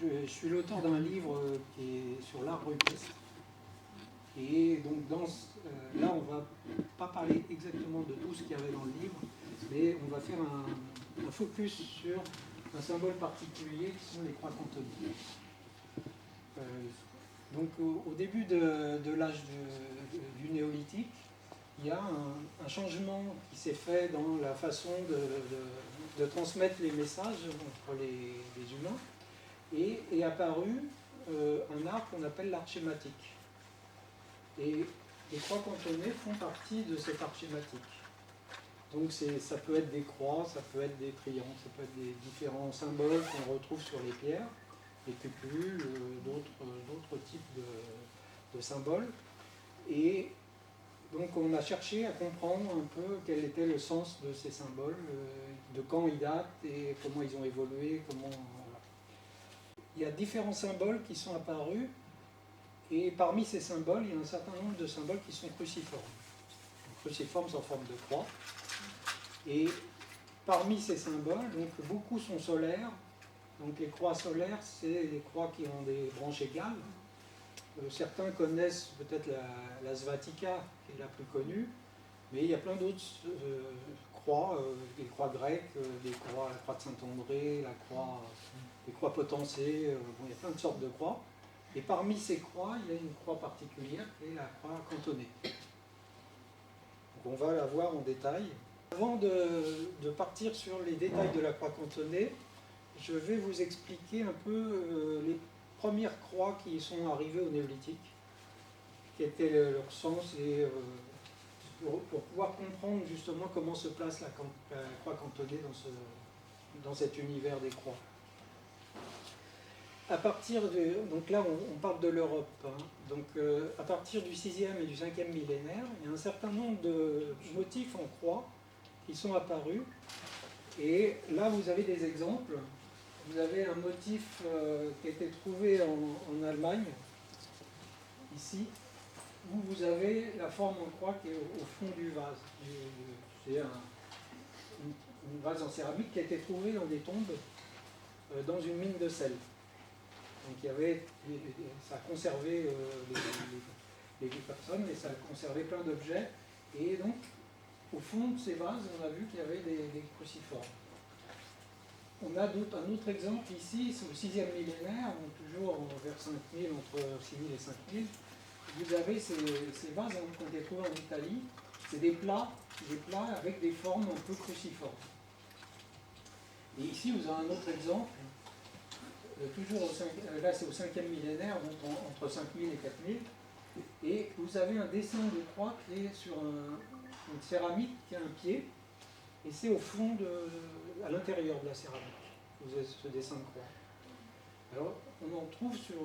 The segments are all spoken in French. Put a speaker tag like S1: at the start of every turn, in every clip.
S1: Je suis l'auteur d'un livre qui est sur l'art rupestre. Et donc là, on ne va pas parler exactement de tout ce qu'il y avait dans le livre, mais on va faire un focus sur un symbole particulier qui sont les croix cantonnées. Donc au début de l'âge du néolithique, il y a un changement qui s'est fait dans la façon de transmettre les messages entre les humains, et est apparu un art qu'on appelle l'art schématique. Et les croix cantonnées font partie de cet art schématique. Donc ça peut être des croix, ça peut être des triangles, ça peut être des différents symboles qu'on retrouve sur les pierres, les cupules, d'autres types de symboles. Et donc on a cherché à comprendre un peu quel était le sens de ces symboles, de quand ils datent et comment ils ont évolué, voilà. Il y a différents symboles qui sont apparus, et parmi ces symboles, il y a un certain nombre de symboles qui sont cruciformes. Cruciformes en forme de croix. Et parmi ces symboles, donc beaucoup sont solaires. Donc les croix solaires, c'est les croix qui ont des branches égales. Certains connaissent peut-être la Svatika, qui est la plus connue, mais il y a plein d'autres croix, des croix grecques, la croix de Saint-André, les croix potentiées, il y a plein de sortes de croix. Et parmi ces croix, il y a une croix particulière qui est la croix cantonnée. Donc on va la voir en détail. Avant de partir sur les détails de la croix cantonnée, je vais vous expliquer un peu les premières croix qui sont arrivées au néolithique, qui étaient leur sens, et pour pouvoir comprendre justement comment se place la croix cantonnée dans cet univers des croix. Donc là, on parle de l'Europe. Donc, à partir du 6e et du 5e millénaire, il y a un certain nombre de motifs en croix qui sont apparus. Et là, vous avez des exemples. Vous avez un motif qui a été trouvé en Allemagne, ici, où vous avez la forme en croix qui est au fond du vase. C'est une vase en céramique qui a été trouvée dans des tombes dans une mine de sel. Donc ça a conservé les personnes, et ça a conservé plein d'objets. Et donc, au fond de ces vases, on a vu qu'il y avait des cruciformes. On a un autre exemple ici, c'est au 6e millénaire, donc toujours vers 5000, entre 6000 et 5000. Vous avez ces vases qui ont été trouvés en Italie. C'est des plats avec des formes un peu cruciformes. Et ici, vous avez un autre exemple. Toujours là, c'est au 5e millénaire, donc entre 5000 et 4000. Et vous avez un dessin de croix qui est sur une céramique qui a un pied. Et c'est au fond, à l'intérieur de la céramique, vous avez ce dessin de croix. Alors, on en trouve sur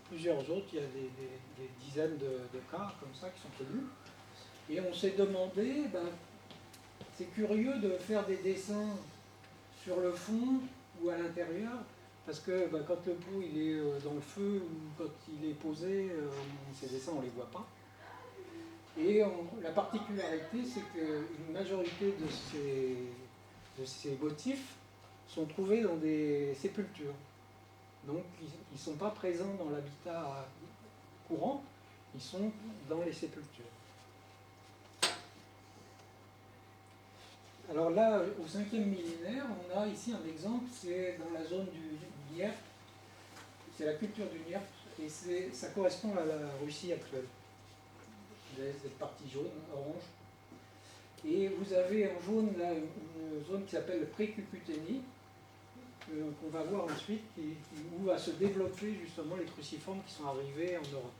S1: plusieurs autres, il y a des dizaines de cas comme ça qui sont connus. Et on s'est demandé, c'est curieux de faire des dessins sur le fond ou à l'intérieur, parce que quand le pot il est dans le feu ou quand il est posé, ces dessins on ne les voit pas. Et la particularité, c'est qu'une majorité de ces motifs sont trouvés dans des sépultures. Donc ils ne sont pas présents dans l'habitat courant, ils sont dans les sépultures. Alors là, au 5e millénaire, on a ici un exemple, c'est dans la zone du Dniepr, c'est la culture du Dniepr, et ça correspond à la Russie actuelle. Vous avez cette partie jaune, orange. Et vous avez en jaune là une zone qui s'appelle le Pré-Cucuteni, qu'on va voir ensuite, où va se développer justement les cruciformes qui sont arrivés en Europe.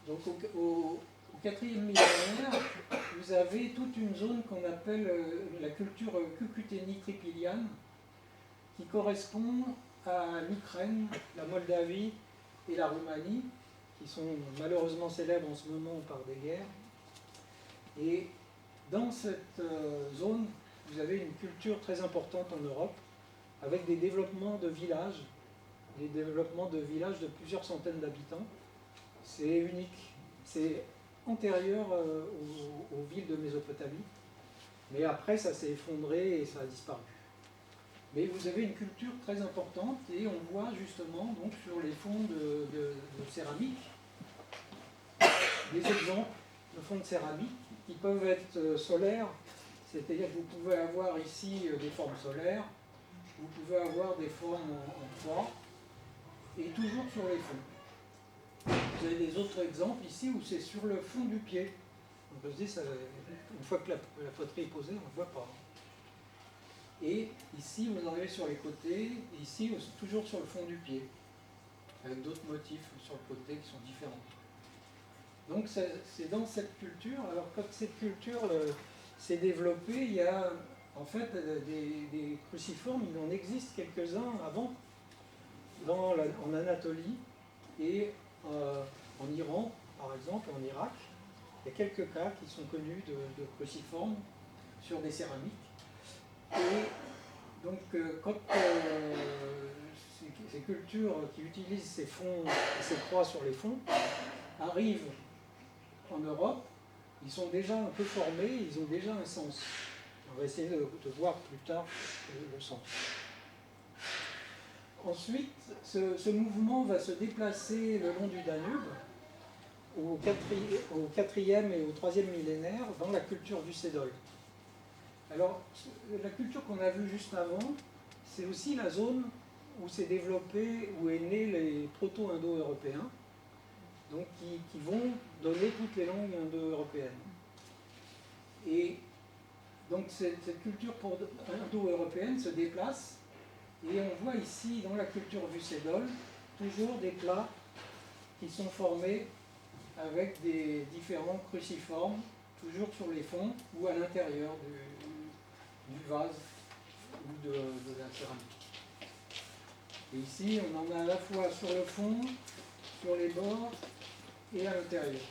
S1: Donc au 4e millénaire, vous avez toute une zone qu'on appelle la culture Cucuteni-Tripiliane, qui correspond à l'Ukraine, la Moldavie et la Roumanie, qui sont malheureusement célèbres en ce moment par des guerres. Et dans cette zone, vous avez une culture très importante en Europe, avec des développements de villages, de plusieurs centaines d'habitants. C'est unique, c'est antérieur aux villes de Mésopotamie. Mais après, ça s'est effondré et ça a disparu. Mais vous avez une culture très importante et on voit justement donc, sur les fonds de céramique des exemples de fonds de céramique qui peuvent être solaires, c'est-à-dire que vous pouvez avoir ici des formes solaires, vous pouvez avoir des formes en croix, et toujours sur les fonds. Vous avez des autres exemples ici où c'est sur le fond du pied. On peut se dire, une fois que la poterie est posée, on ne le voit pas. Et ici, vous en avez sur les côtés, et ici, toujours sur le fond du pied, avec d'autres motifs sur le côté qui sont différents. Donc c'est dans cette culture, alors quand cette culture s'est développée, il y a en fait des cruciformes, il en existe quelques-uns avant, en Anatolie et en Iran, par exemple, en Irak. Il y a quelques cas qui sont connus de cruciformes sur des céramiques. Et donc, quand ces cultures qui utilisent ces fonds et ces croix sur les fonds arrivent en Europe, ils sont déjà un peu formés, ils ont déjà un sens. On va essayer de voir plus tard le sens. Ensuite, ce mouvement va se déplacer le long du Danube, au 4e et au 3e millénaire, dans la culture du Cédole. Alors, la culture qu'on a vue juste avant, c'est aussi la zone où s'est développé, où est né les proto-indo-européens, donc qui vont donner toutes les langues indo-européennes. Et donc cette culture indo-européenne se déplace, et on voit ici, dans la culture du Cédole, toujours des plats qui sont formés avec des différents cruciformes, toujours sur les fonds ou à l'intérieur du vase ou de la céramique. Et ici, on en a à la fois sur le fond, sur les bords et à l'intérieur.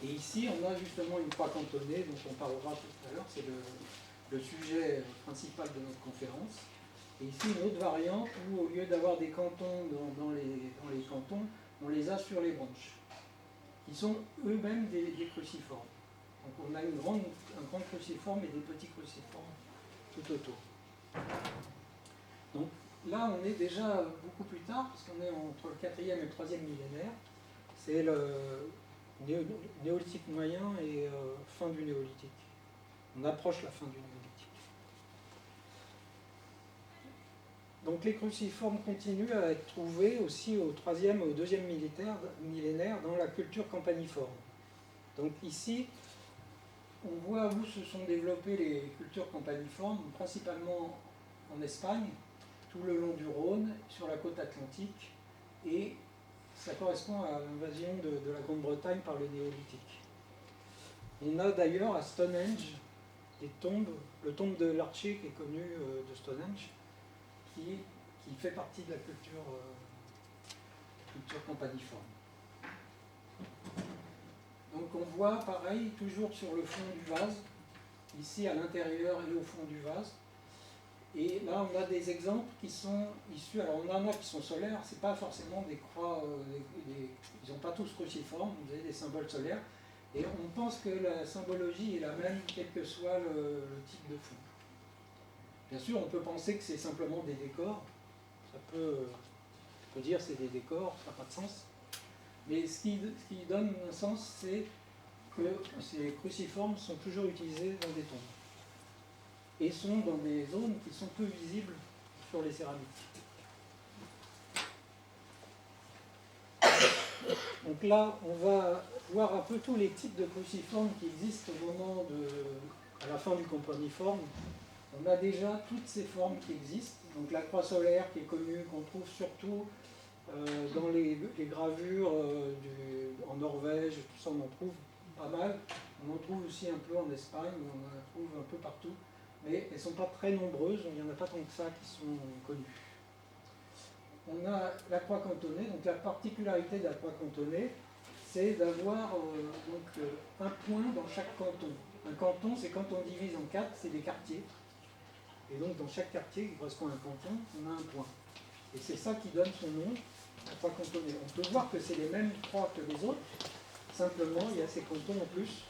S1: Et ici, on a justement une croix cantonnée, dont on parlera tout à l'heure, c'est le sujet principal de notre conférence. Et ici, une autre variante où, au lieu d'avoir des cantons dans les cantons, on les a sur les branches, qui sont eux-mêmes des cruciformes. Donc on a un grand cruciforme et des petits cruciformes tout autour. Donc là, on est déjà beaucoup plus tard, parce qu'on est entre le 4e et le 3e millénaire. C'est le néolithique moyen et fin du néolithique. On approche la fin du néolithique. Donc les cruciformes continuent à être trouvés aussi au 3e et au 2e millénaire dans la culture campaniforme. Donc ici, on voit où se sont développées les cultures campaniformes, principalement en Espagne, tout le long du Rhône, sur la côte atlantique, et ça correspond à l'invasion de la Grande-Bretagne par le néolithique. On a d'ailleurs à Stonehenge des tombes, le tombe de l'archer qui est connu de Stonehenge, qui fait partie de la culture campaniforme. Donc on voit pareil, toujours sur le fond du vase, ici à l'intérieur et au fond du vase. Et là on a des exemples qui sont issus, alors on en a qui sont solaires, c'est pas forcément des croix, ils n'ont pas tous cruciformes, vous avez des symboles solaires, et on pense que la symbologie est la même quel que soit le type de fond. Bien sûr on peut penser que c'est simplement des décors, on peut dire c'est des décors, ça n'a pas de sens. Mais ce qui donne un sens, c'est que ces cruciformes sont toujours utilisés dans des tombes. Et sont dans des zones qui sont peu visibles sur les céramiques. Donc là, on va voir un peu tous les types de cruciformes qui existent au moment à la fin du campaniforme. On a déjà toutes ces formes qui existent. Donc la croix solaire qui est connue, qu'on trouve surtout dans les gravures en Norvège, tout ça on en trouve pas mal. On en trouve aussi un peu en Espagne, on en trouve un peu partout. Mais elles ne sont pas très nombreuses, il n'y en a pas tant que ça qui sont connues. On a la croix cantonnée, donc la particularité de la croix cantonnée, c'est d'avoir un point dans chaque canton. Un canton, c'est quand on divise en 4, c'est des quartiers. Et donc dans chaque quartier qui correspond à un canton, on a un point. Et c'est ça qui donne son nom, la croix cantonnée. On peut voir que c'est les mêmes croix que les autres, simplement il y a ces cantons en plus.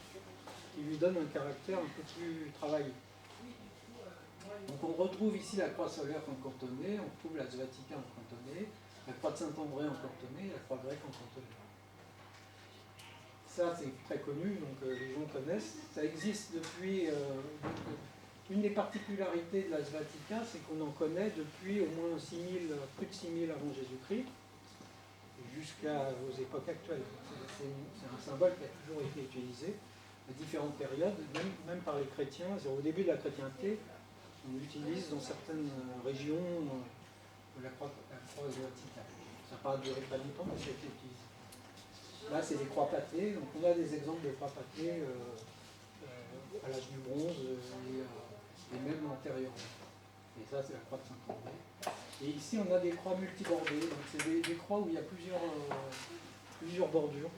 S1: qui lui donne un caractère un peu plus travaillé. Donc on retrouve ici la croix solaire en cantonné, on retrouve la svatika en cantonné, la croix de Saint-André en cantonné, la croix grecque en cantonné. Ça c'est très connu, donc les gens connaissent. Ça existe depuis... une des particularités de la svatika, c'est qu'on en connaît depuis au moins 6000, plus de 6000 avant Jésus-Christ, jusqu'aux époques actuelles. C'est un symbole qui a toujours été utilisé à différentes périodes, même par les chrétiens. Au début de la chrétienté, on l'utilise dans certaines régions de la croix svatika. Ça n'a pas duré pas longtemps, mais ça a été utilisé. Là, c'est des croix pâtées. Donc, on a des exemples de croix pâtées à l'âge du bronze et même antérieurement. Et ça, c'est la croix de Saint-André. Et ici, on a des croix multibordées. Donc, c'est des croix où il y a plusieurs bordures,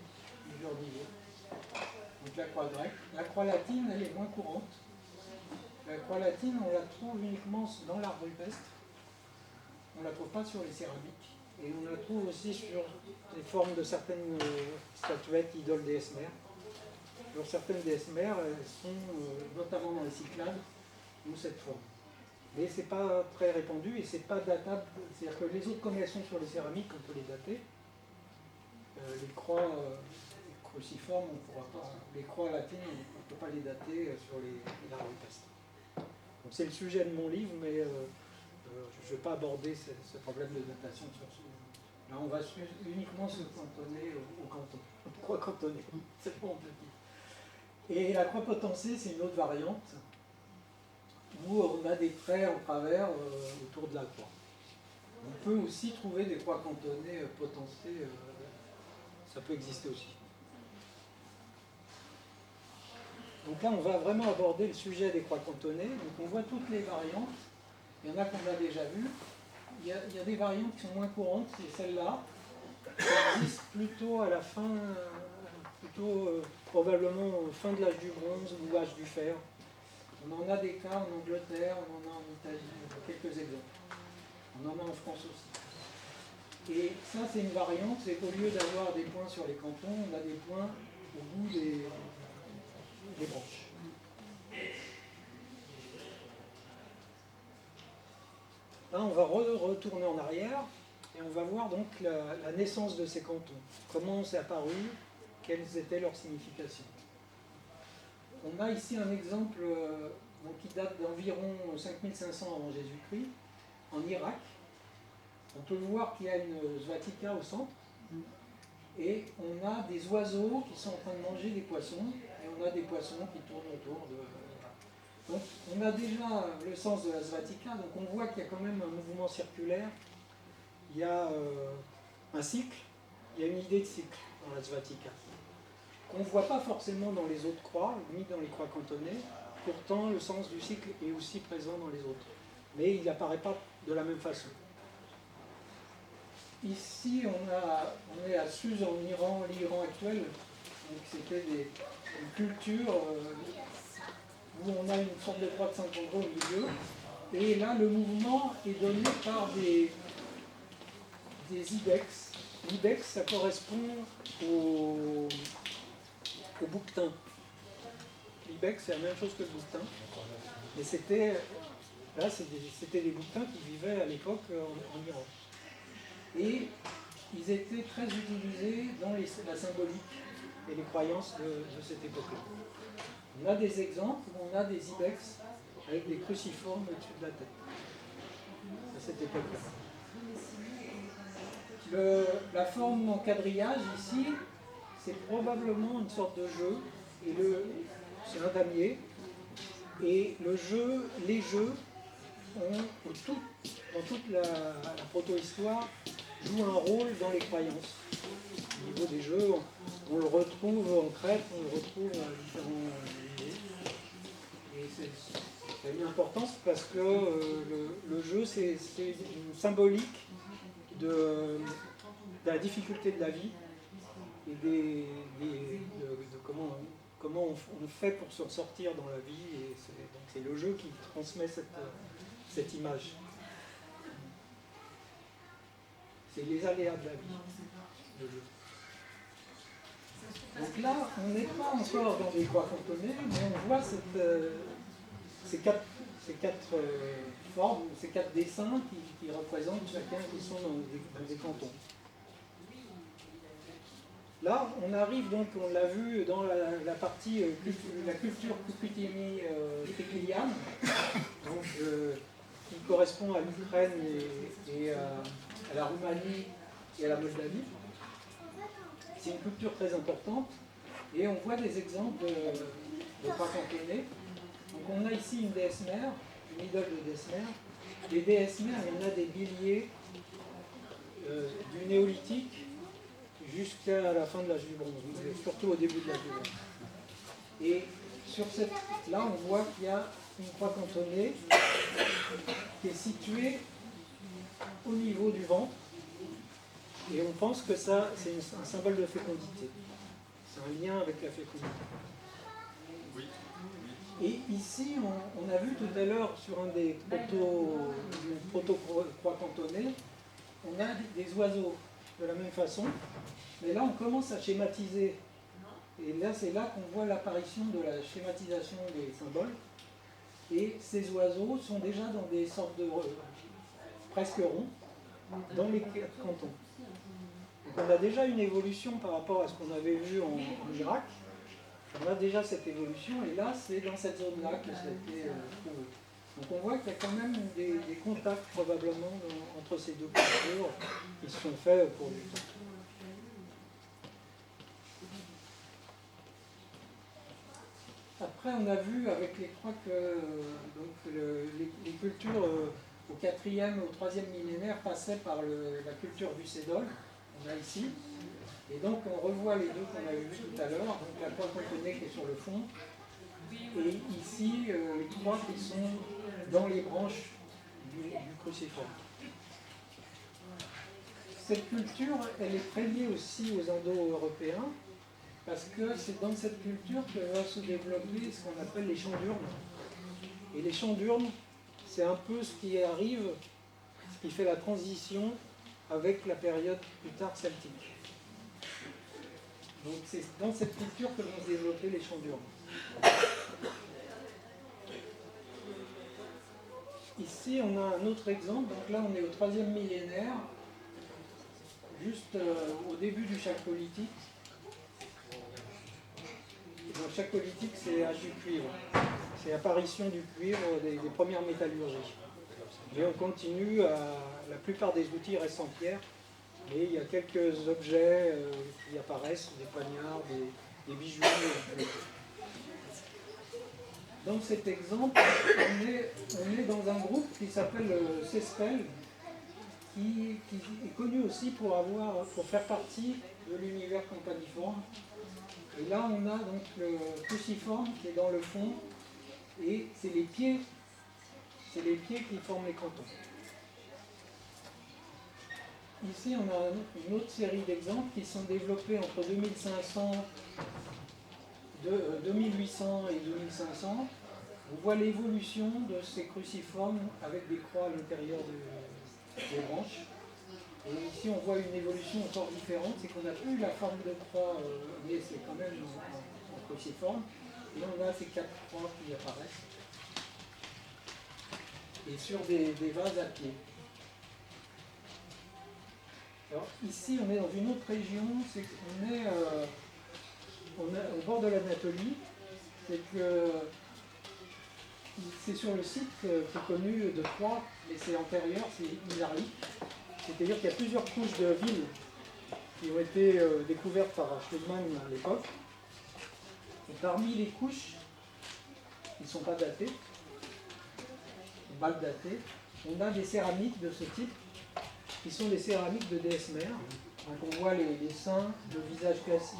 S1: plusieurs niveaux. Donc, la croix grecque. La croix latine, elle est moins courante. La croix latine, on la trouve uniquement dans l'art rupestre. On ne la trouve pas sur les céramiques. Et on la trouve aussi sur les formes de certaines statuettes idoles déesses mères. Alors certaines déesses mères, elles sont, notamment dans les Cyclades, ont cette forme. Mais ce n'est pas très répandu et ce n'est pas datable. C'est-à-dire que les autres, comme elles sont sur les céramiques, on peut les dater. Les croix cruciformes, on pourra pas. Les croix latines, on ne peut pas les dater sur l'art rupestre. Donc c'est le sujet de mon livre, mais je ne vais pas aborder ce problème de datation sur ce. Là, on va uniquement se cantonner au canton. Croix cantonnée, c'est ce qu'on peut dire. Et la croix potencée, c'est une autre variante où on a des traits en travers autour de la croix. On peut aussi trouver des croix cantonnées potencées, ça peut exister aussi. Donc là, on va vraiment aborder le sujet des croix cantonnées. Donc on voit toutes les variantes. Il y en a qu'on a déjà vues. Il y a des variantes qui sont moins courantes, c'est celle-là. Ça existe plutôt à la fin, probablement fin de l'âge du bronze ou âge du fer. On en a des cas en Angleterre, on en a en Italie, quelques exemples. On en a en France aussi. Et ça, c'est une variante, c'est qu'au lieu d'avoir des points sur les cantons, on a des points au bout des branches. Là, on va retourner en arrière et on va voir donc la naissance de ces cantons. Comment c'est apparu, quelles étaient leurs significations. On a ici un exemple qui date d'environ 5500 avant Jésus-Christ, en Irak. On peut voir qu'il y a une svatika au centre et on a des oiseaux qui sont en train de manger des poissons et on a des poissons qui tournent autour de... Donc on a déjà le sens de la svatika, donc on voit qu'il y a quand même un mouvement circulaire, il y a un cycle, il y a une idée de cycle dans la svatika, qu'on ne voit pas forcément dans les autres croix, ni dans les croix cantonnées, pourtant le sens du cycle est aussi présent dans les autres, mais il n'apparaît pas de la même façon. Ici on est à Suse en Iran, l'Iran actuel, donc c'était une culture... où on a une sorte de croix de Saint-André au milieu, et là le mouvement est donné par des ibex. L'ibex, ça correspond au bouquetin. L'ibex, c'est la même chose que le bouquetin, mais c'était des bouquetins qui vivaient à l'époque en Iran. Et ils étaient très utilisés dans la symbolique et les croyances de cette époque-là. On a des exemples où on a des ibex avec des cruciformes au-dessus de la tête, à cette époque-là. La forme en quadrillage ici, c'est probablement une sorte de jeu, et c'est un damier, et les jeux dans toute la proto-histoire, jouent un rôle dans les croyances. Au niveau des jeux, on le retrouve en Crète, on le retrouve à différents niveaux. Et c'est une importance parce que le jeu, c'est une symbolique de la difficulté de la vie et de comment on fait pour se sortir dans la vie. Et c'est le jeu qui transmet cette image. C'est les aléas de la vie, le jeu. Donc là, on n'est pas encore dans des croix cantonnées, mais on voit ces quatre formes, ces quatre dessins qui représentent chacun qui sont dans des cantons. Là, on arrive donc, on l'a vu dans la partie la culture Cucutimi-Trikliane, donc qui correspond à l'Ukraine et à la Roumanie et à la Moldavie. C'est une culture très importante et on voit des exemples de croix cantonnées. Donc on a ici une déesse mère, une idole de déesse mère. Les déesses mères, il y en a des milliers du néolithique jusqu'à la fin de l'âge du bronze, surtout au début de l'âge du bronze. Et là, on voit qu'il y a une croix cantonnée qui est située au niveau du ventre. Et on pense que ça, c'est un symbole de fécondité. C'est un lien avec la fécondité. Et ici, on a vu tout à l'heure sur un des proto-croix cantonnées, on a des oiseaux de la même façon. Mais là, on commence à schématiser. Et là, c'est là qu'on voit l'apparition de la schématisation des symboles. Et ces oiseaux sont déjà dans des sortes de presque ronds dans les quatre cantons. Donc on a déjà une évolution par rapport à ce qu'on avait vu en Irak. On a déjà cette évolution, et là, c'est dans cette zone-là que ça a été trouvé. Donc on voit qu'il y a quand même des contacts probablement entre ces deux cultures qui se sont faits pour du temps. Après, on a vu avec les croix que les cultures au 4e, au 3e millénaire passaient par la culture du Cédole, on a ici. Et donc on revoit les deux qu'on avait vus tout à l'heure, donc la croix cantonée qui est sur le fond, et ici les croix qui sont dans les branches du cruciforme. Cette culture, elle est très liée aussi aux Indo-Européens, parce que c'est dans cette culture que va se développer ce qu'on appelle les chants d'urne. Et les chants d'urne, c'est un peu ce qui arrive, ce qui fait la transition avec la période plus tard celtique. Donc c'est dans cette culture que vont se développer les chants d'urne. Ici, on a un autre exemple. Donc là, on est au 3e millénaire, juste au début du chalcolithique. Donc chalcolithique, c'est l'âge du cuivre. C'est l'apparition du cuivre des premières métallurgies. Et on continue, la plupart des outils restent en pierre, mais il y a quelques objets qui apparaissent, des poignards, des bijoux. Dans cet exemple, on est dans un groupe qui s'appelle CESPEL, qui est connu aussi pour faire partie de l'univers campaniforme. Et là, on a donc le cruciforme qui est dans le fond, et c'est les pieds qui forment les cantons. Ici, on a une autre série d'exemples qui sont développés entre 2800 et 2500. On voit l'évolution de ces cruciformes avec des croix à l'intérieur des branches. Et ici, on voit une évolution encore différente, c'est qu'on n'a plus la forme de croix, mais c'est quand même en cruciforme. Et là, on a ces quatre croix qui apparaissent. Et sur des vases à pied. Alors ici, on est dans une autre région, c'est qu'on est, au bord de l'Anatolie, c'est sur le site qui est connu de Troie, mais c'est antérieur, c'est Isarlik. C'est-à-dire qu'il y a plusieurs couches de villes qui ont été découvertes par Schliemann à l'époque. Et parmi les couches qui ne sont pas datées, mal datées, on a des céramiques de ce type, qui sont des céramiques de déesse mère. Donc on voit les seins, le visage classique,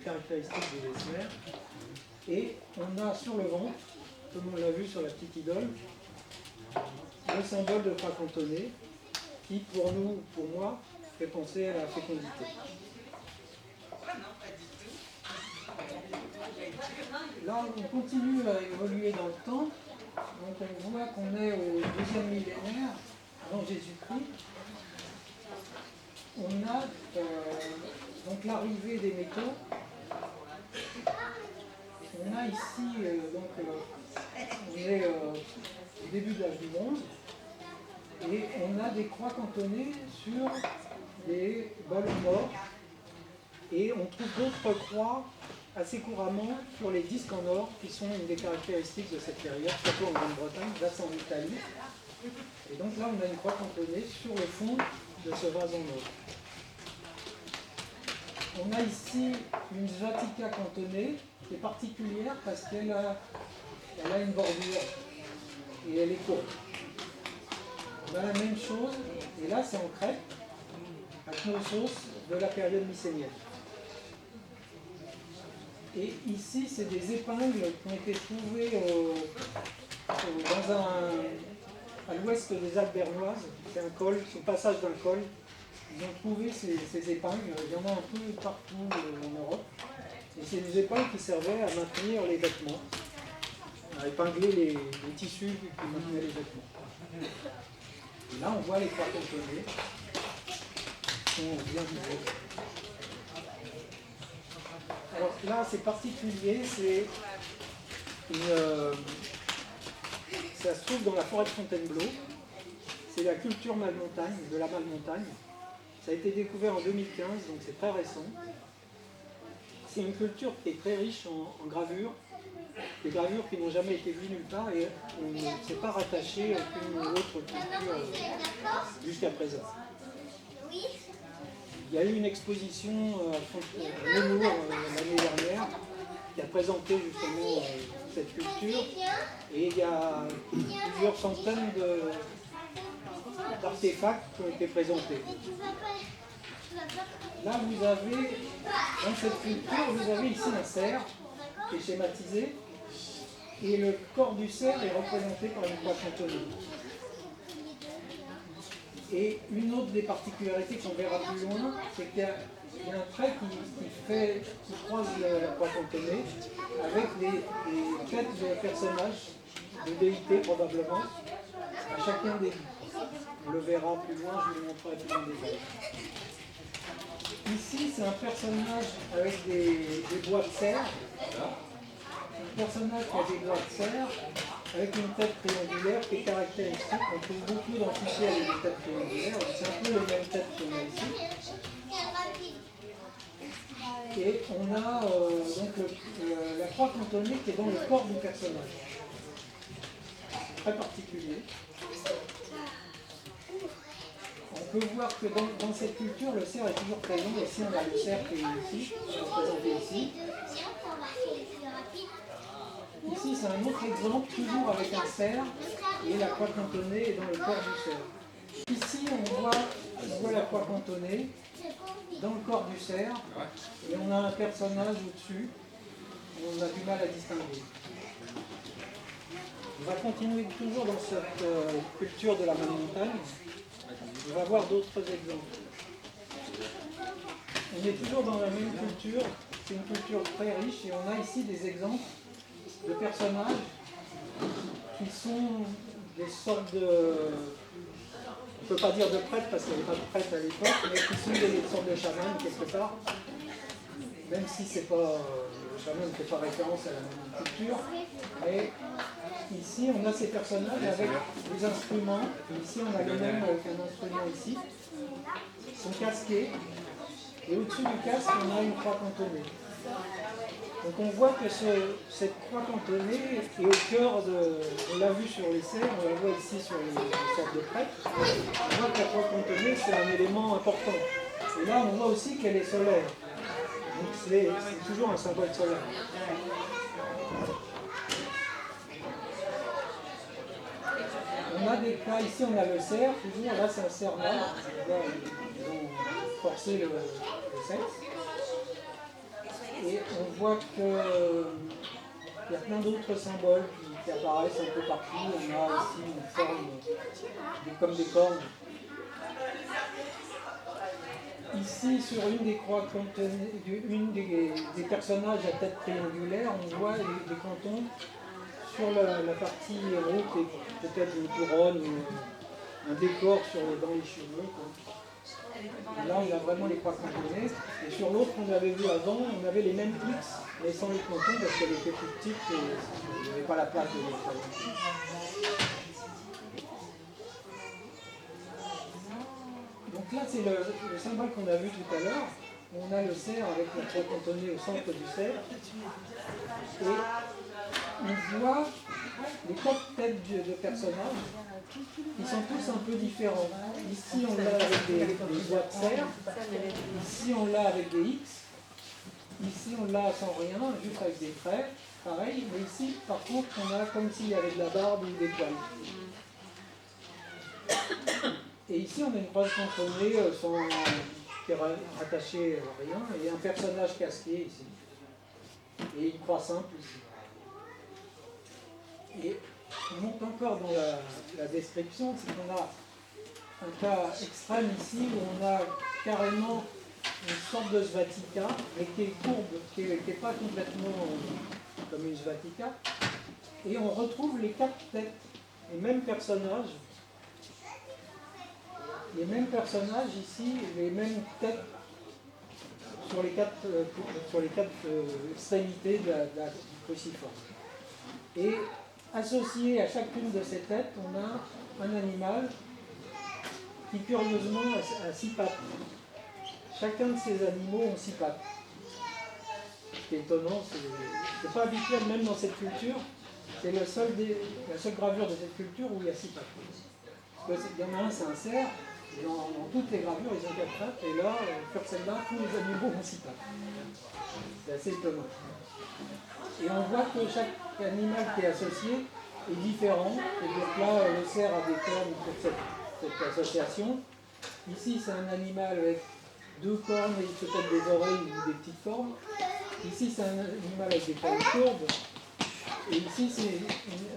S1: caractéristique des déesses mères. Et on a sur le ventre, comme on l'a vu sur la petite idole, le symbole de croix cantonnée, qui pour moi, fait penser à la fécondité. Là, on continue à évoluer dans le temps. Donc on voit qu'on est au 2e millénaire, avant Jésus-Christ. On a donc l'arrivée des métaux. on a ici, on est au début de l'âge du bronze, et on a des croix cantonnées sur des ballons morts, et on trouve d'autres croix assez couramment sur les disques en or, qui sont une des caractéristiques de cette période, surtout en Grande-Bretagne, là c'est en Italie. Et donc là on a une croix cantonnée sur le fond de ce vase en or. On a ici une Svatika cantonnée qui est particulière parce qu'elle a une bordure et elle est courte. On a la même chose, et là c'est en Crète, à Knossos de la période mycénienne. Et ici c'est des épingles qui ont été trouvées à l'ouest des Alpes bernoises. C'est un col, c'est le passage d'un col. Ils ont trouvé ces épingles, il y en a un peu partout en Europe. Et c'est des épingles qui servaient à maintenir les vêtements, à épingler les tissus qui maintenaient les vêtements. Et là on voit les croix cantonnées qui sont bien visibles. Alors là c'est particulier, ça se trouve dans la forêt de Fontainebleau. C'est la culture Malmontagne, de la Malmontagne. Ça a été découvert en 2015, donc c'est très récent. C'est une culture qui est très riche en gravures, des gravures qui n'ont jamais été vues nulle part et on ne s'est pas rattaché à aucune autre culture jusqu'à présent. Il y a eu une exposition à Nemours l'année dernière qui a présenté justement cette culture et il y a plusieurs centaines d'artefacts qui ont été présentés. Là, vous avez, dans cette culture, vous avez ici un cerf qui est schématisé et le corps du cerf est représenté par une croix cantonnée. Et une autre des particularités qu'on verra plus loin, c'est qu'il y a un trait qui croise la croix cantonnée avec des têtes de personnages, de déités probablement, à chacun des bouts. On le verra plus loin, je vous le montrerai plus en détail. Ici, c'est un personnage avec des bois de cerf. Un personnage qui a des bois de cerf, avec une tête triangulaire qui est caractéristique. On trouve beaucoup d'officiers avec des têtes triangulaires. C'est un peu les mêmes têtes qu'on a ici. Et on a donc la croix cantonnée qui est dans le corps du personnage. Très particulier. On peut voir que dans cette culture, le cerf est toujours présent. Ici, on a le cerf qui est ici, représenté ici. Ici, c'est un autre exemple, toujours avec un cerf, et la croix cantonnée est dans le corps du cerf. Ici, on voit la croix cantonnée dans le corps du cerf, et on a un personnage au-dessus, on a du mal à distinguer. On va continuer toujours dans cette culture de la Malmontagne. On va voir d'autres exemples. On est toujours dans la même culture, c'est une culture très riche, et on a ici des exemples de personnages qui sont des sortes de... On ne peut pas dire de prêtres parce qu'il n'y avait pas de prêtres à l'époque, mais qui sont des sortes de chamans quelque part, même si c'est pas, le chaman ne fait pas référence à la même culture. Mais ici, on a ces personnages avec des instruments. Ici, on a le même avec un instrument ici. Ils sont casqués. Et au-dessus du casque, on a une croix cantonnée. Donc on voit que cette croix cantonnée est au cœur de... On l'a vu sur les cerfs, on la voit ici sur les sortes de prêtres. On voit que la croix cantonnée, c'est un élément important. Et là, on voit aussi qu'elle est solaire. Donc c'est toujours un symbole solaire. On a des cas, ici on a le cerf, toujours là c'est un cerf mâle. Ils ont forcé le sexe. Et on voit qu'il y a plein d'autres symboles qui apparaissent un peu partout. On a ici une forme comme des cornes. Ici, sur une des croix cantonnées, des personnages à tête triangulaire, on voit des cantons sur la partie haute et peut-être une couronne ou un décor dans les cheveux. Quoi. Là, on a vraiment les croix cantonnées. Et sur l'autre qu'on avait vu avant, on avait les mêmes X, mais sans les cantons parce qu'elle était plus petite et il n'y avait pas la place de les faire. Donc là, c'est le symbole qu'on a vu tout à l'heure. On a le cerf avec la croix cantonnée au centre du cerf. Et on voit les 4 têtes de personnages qui sont tous un peu différents. Ici, on l'a avec des doigts de cerf. Ici, on l'a avec des X. Ici, on l'a sans rien, juste avec des traits. Pareil. Mais ici, par contre, on a comme s'il y avait de la barbe ou des poils. Et ici, on a une croix cantonnée qui est rattachée à rien, et un personnage casqué ici. Et une croix simple ici. Et on monte encore dans la description, c'est qu'on a un cas extrême ici où on a carrément une sorte de svatika, mais qui est courbe, qui n'est pas complètement comme une svatika. Et on retrouve les 4 têtes, les mêmes personnages. Les mêmes personnages ici, les mêmes têtes sur les 4 extrémités du cruciforme. Et associé à chacune de ces têtes, on a un animal qui curieusement a 6 pattes. Chacun de ces animaux ont 6 pattes. Ce qui est étonnant, c'est pas habituel même dans cette culture. C'est la seule gravure de cette culture où il y a 6 pattes. Parce qu'il y en a un, c'est un cerf. Dans toutes les gravures, ils ont 4 pattes, et là, sur celle-là, tous les animaux ont 6 pattes. C'est assez étonnant. Et on voit que chaque animal qui est associé est différent. Et donc là, le cerf a des cornes pour cette association. Ici, c'est un animal avec 2 cornes et peut-être des oreilles ou des petites formes. Ici, c'est un animal avec des cornes courbes. Et ici, c'est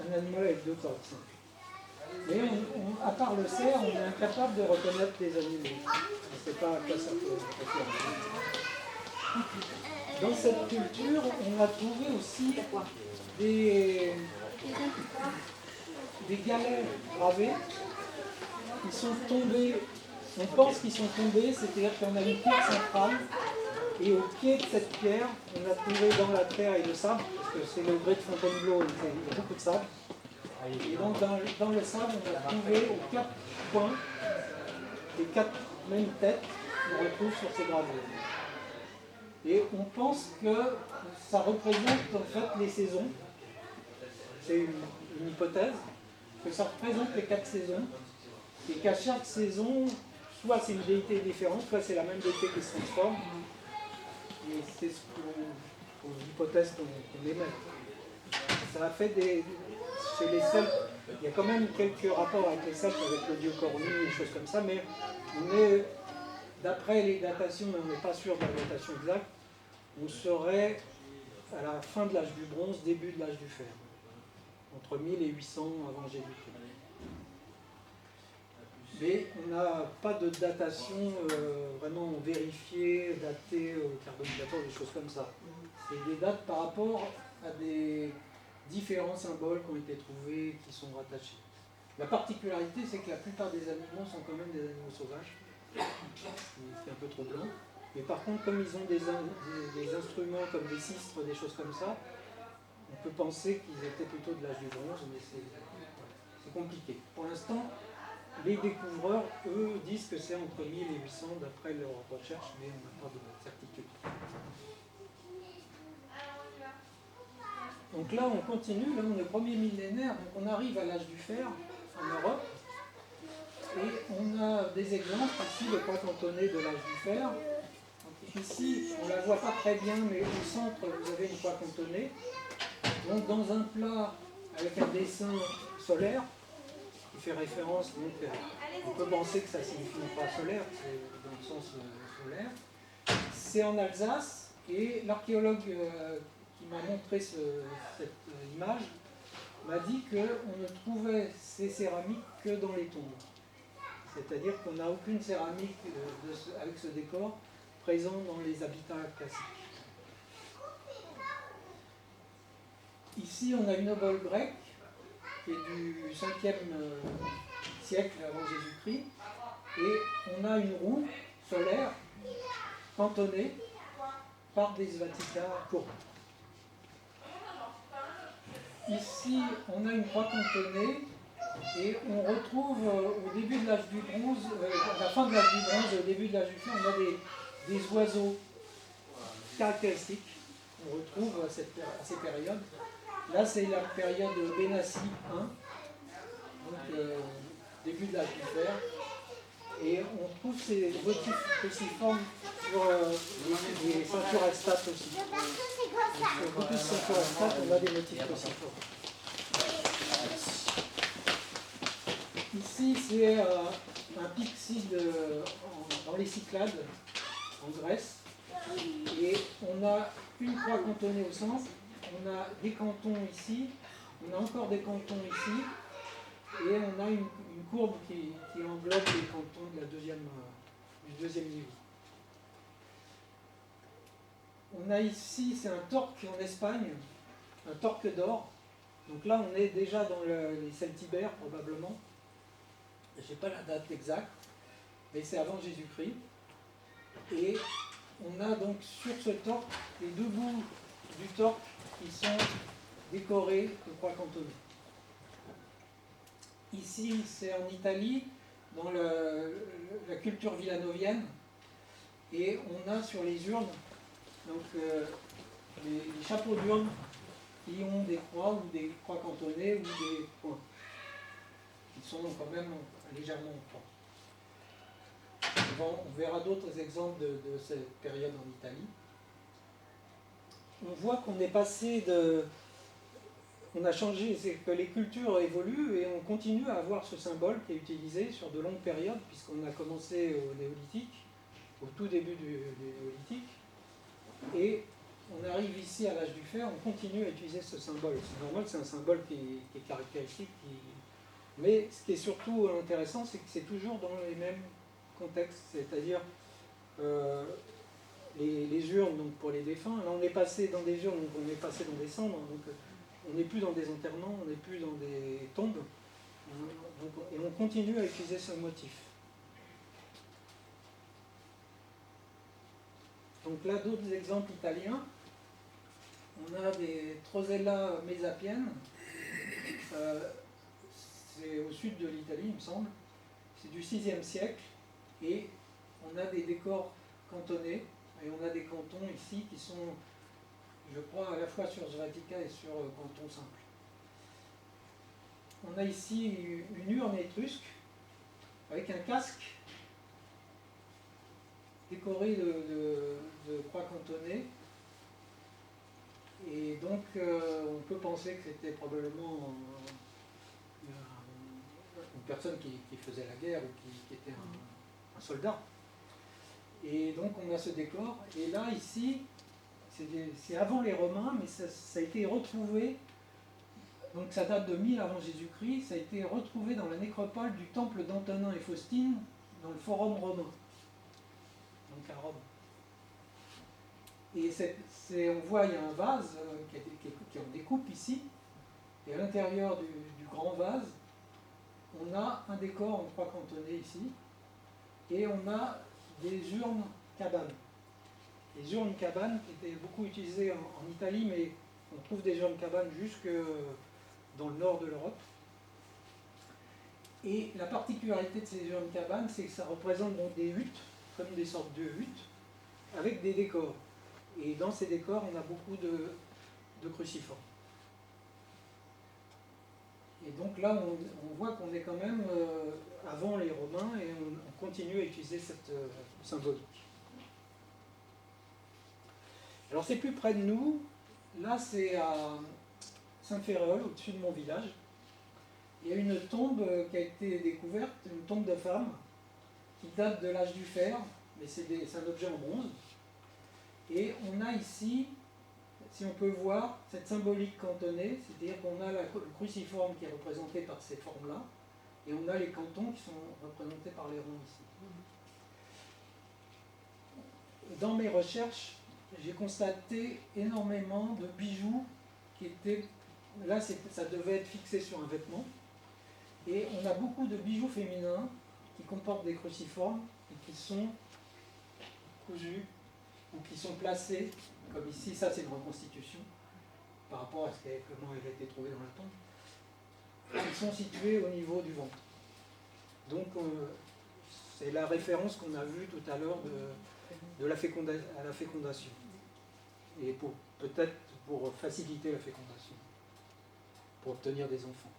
S1: un animal avec 2 cornes. Mais à part le cerf, on est incapable de reconnaître les animaux. On ne sait pas à quoi ça peut servir. Dans cette culture, on a trouvé aussi des galets gravés qui sont tombés. On pense qu'ils sont tombés, c'est-à-dire qu'on a une pierre centrale, et au pied de cette pierre, on a trouvé dans la terre et le sable, parce que c'est le grès de Fontainebleau, il y a beaucoup de sable. Et donc dans le sable, on a trouvé aux 4 points les 4 mêmes têtes qu'on retrouve sur ces gravures. Et on pense que ça représente en fait les saisons. C'est une hypothèse, que ça représente les 4 saisons, et qu'à chaque saison, soit c'est une déité différente, soit c'est la même déité qui se transforme. Et c'est l'hypothèse qu'on émet. Ça a fait chez les Celtes, il y a quand même quelques rapports avec les Celtes, avec le dieu Cornu, des choses comme ça, mais on est, d'après les datations, mais on n'est pas sûr de la datation exacte, on serait à la fin de l'âge du bronze, début de l'âge du fer, entre 1000 et 800 avant Jésus-Christ. Mais on n'a pas de datation vraiment vérifiée, datée au carbonisateur, des choses comme ça. C'est des dates par rapport à des différents symboles qui ont été trouvés, qui sont rattachés. La particularité, c'est que la plupart des animaux sont quand même des animaux sauvages, c'est un peu trop blanc. Mais par contre, comme ils ont des instruments comme des sistres, des choses comme ça, on peut penser qu'ils étaient plutôt de l'âge du bronze, mais c'est compliqué. Pour l'instant, les découvreurs, eux, disent que c'est entre 1000 et 800 d'après leurs recherches, mais on n'a pas de certitude. Donc là, on continue, là on est au premier millénaire, donc on arrive à l'âge du fer en Europe, et on a des exemples ici de croix cantonnées de l'âge du fer. Donc ici, on ne la voit pas très bien, mais au centre, vous avez une croix cantonnée. Donc dans un plat avec un dessin solaire, qui fait référence, donc on peut penser que ça signifie une croix solaire, c'est dans le sens solaire. C'est en Alsace, et l'archéologue qui m'a montré cette image m'a dit qu'on ne trouvait ces céramiques que dans les tombes. C'est-à-dire qu'on n'a aucune céramique avec ce décor présent dans les habitats classiques. Ici, on a une obole grecque qui est du 5e siècle avant Jésus-Christ, et on a une roue solaire cantonné par des svatika courbes. Ici, on a une croix cantonnée et on retrouve au début de l'âge du bronze, à la fin de l'âge du bronze, au début de l'âge du fer, on a des oiseaux caractéristiques qu'on retrouve à ces périodes. Là, c'est la période Bénassi 1, donc début de l'âge du fer. Et on trouve ces motifs cruciformes sur les ceintures Elstat aussi. Donc, sur beaucoup de ceintures Elstat, on a des motifs cruciformes. Ici, c'est un pyxide dans les Cyclades, en Grèce. Et on a une croix cantonnée au centre, on a des cantons ici, on a encore des cantons ici, et on a une courbe qui englobe les cantons de du deuxième niveau. On a ici, c'est un torque en Espagne, un torque d'or. Donc là, on est déjà dans les Celtibères, probablement. Je n'ai pas la date exacte, mais c'est avant Jésus-Christ. Et on a donc sur ce torque les deux bouts du torque qui sont décorés de croix cantonnées. Ici, c'est en Italie, dans la culture villanovienne, et on a sur les urnes donc, les chapeaux d'urne qui ont des croix ou des croix cantonnées ou des points, qui sont quand même légèrement en croix. On verra d'autres exemples de cette période en Italie. On voit qu'on est passé de... On a changé, c'est que les cultures évoluent et on continue à avoir ce symbole qui est utilisé sur de longues périodes, puisqu'on a commencé au néolithique, au tout début du néolithique, et on arrive ici à l'âge du fer, on continue à utiliser ce symbole. C'est normal, c'est un symbole qui est caractéristique, mais ce qui est surtout intéressant, c'est que c'est toujours dans les mêmes contextes, c'est-à-dire les urnes donc pour les défunts. Là, on est passé dans des urnes, donc on est passé dans des cendres, donc on n'est plus dans des enterrements, on n'est plus dans des tombes, et on continue à utiliser ce motif. Donc là, d'autres exemples italiens. On a des Trosella mesapiennes, c'est au sud de l'Italie, il me semble. C'est du 6e siècle, et on a des décors cantonnés, et on a des cantons ici qui sont, je crois, à la fois sur Svatika et sur canton simple. On a ici une urne étrusque avec un casque décoré de croix cantonnées. Et donc, on peut penser que c'était probablement une personne qui faisait la guerre ou qui était un soldat. Et donc, on a ce décor. Et là, ici, c'est avant les Romains, mais ça a été retrouvé, donc ça date de 1000 avant Jésus-Christ, ça a été retrouvé dans la nécropole du temple d'Antonin et Faustine, dans le Forum romain, donc à Rome. Et on voit, il y a un vase qui est en découpe ici, et à l'intérieur du grand vase, on a un décor en croix cantonnée ici, et on a des urnes cabanes. Les urnes cabanes qui étaient beaucoup utilisées en Italie, mais on trouve des urnes cabanes jusque dans le nord de l'Europe. Et la particularité de ces urnes cabanes, c'est que ça représente donc des huttes, comme des sortes de huttes, avec des décors. Et dans ces décors, on a beaucoup de cruciformes. Et donc là, on voit qu'on est quand même avant les Romains et on continue à utiliser cette symbolique. Alors c'est plus près de nous. Là, c'est à Saint-Féréol, au-dessus de mon village. Il y a une tombe qui a été découverte, une tombe de femme, qui date de l'âge du fer, mais c'est un objet en bronze. Et on a ici, si on peut voir, cette symbolique cantonnée, c'est-à-dire qu'on a le cruciforme qui est représenté par ces formes-là, et on a les cantons qui sont représentés par les ronds ici. Dans mes recherches, j'ai constaté énormément de bijoux qui étaient... Là, ça devait être fixé sur un vêtement. Et on a beaucoup de bijoux féminins qui comportent des cruciformes et qui sont cousus ou qui sont placés, comme ici, ça c'est une reconstitution, par rapport à comment elle a été trouvée dans la tombe, ils sont situés au niveau du ventre. Donc c'est la référence qu'on a vue tout à l'heure à la fécondation. Et peut-être pour faciliter la fécondation, pour obtenir des enfants.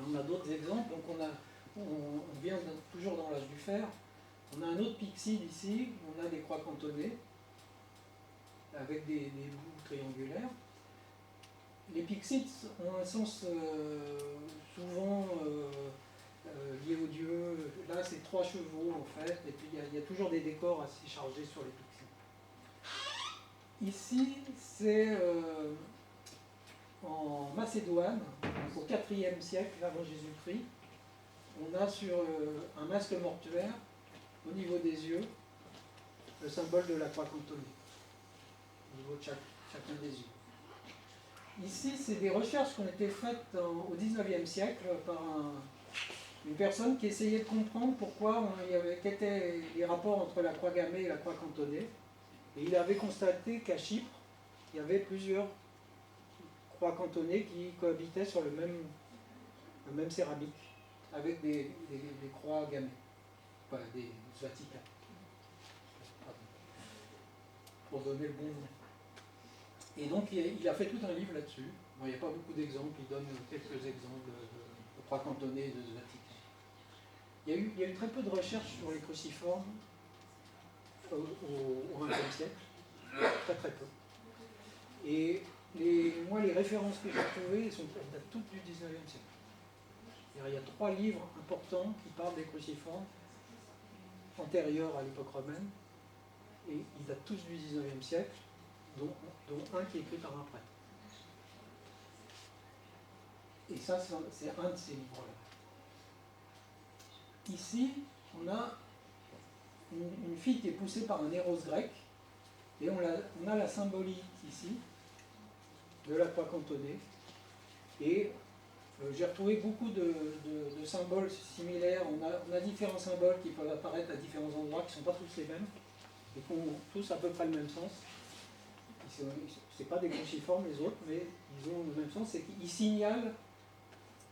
S1: On a d'autres exemples. Donc on vient toujours dans l'âge du fer. On a un autre pyxide ici, on a des croix cantonnées avec des bouts triangulaires. Les pyxides ont un sens souvent lié aux dieux. Là, c'est 3 chevaux en fait, et puis il y a toujours des décors assez chargés sur les pyxides. Ici, c'est en Macédoine, au IVe siècle avant Jésus-Christ. On a sur un masque mortuaire, au niveau des yeux, le symbole de la croix cantonnée, au niveau de chacun des yeux. Ici, c'est des recherches qui ont été faites au XIXe siècle par une personne qui essayait de comprendre pourquoi quels étaient les rapports entre la croix gammée et la croix cantonnée. Et il avait constaté qu'à Chypre, il y avait plusieurs croix cantonnées qui cohabitaient sur le même céramique, avec des croix gammées, enfin des svatika, pour donner le bon nom. Et donc il a fait tout un livre là-dessus. Bon, il n'y a pas beaucoup d'exemples, il donne quelques exemples de croix cantonnées et de svatika. Il y a eu très peu de recherches sur les cruciformes au XXe siècle, très très peu. Et moi, les références que j'ai trouvées datent toutes du XIXe siècle. Il y a 3 livres importants qui parlent des cruciformes antérieurs à l'époque romaine, et ils datent tous du XIXe siècle, dont un qui est écrit par un prêtre. Et ça, c'est un de ces livres-là. Ici, on a une fille qui est poussée par un héros grec, et on a la symbolique ici de la croix cantonnée. Et j'ai retrouvé beaucoup de symboles similaires. On a différents symboles qui peuvent apparaître à différents endroits, qui ne sont pas tous les mêmes, et qui ont tous à peu près le même sens. Ce n'est pas des cruciformes les autres, mais ils ont le même sens, c'est qu'ils signalent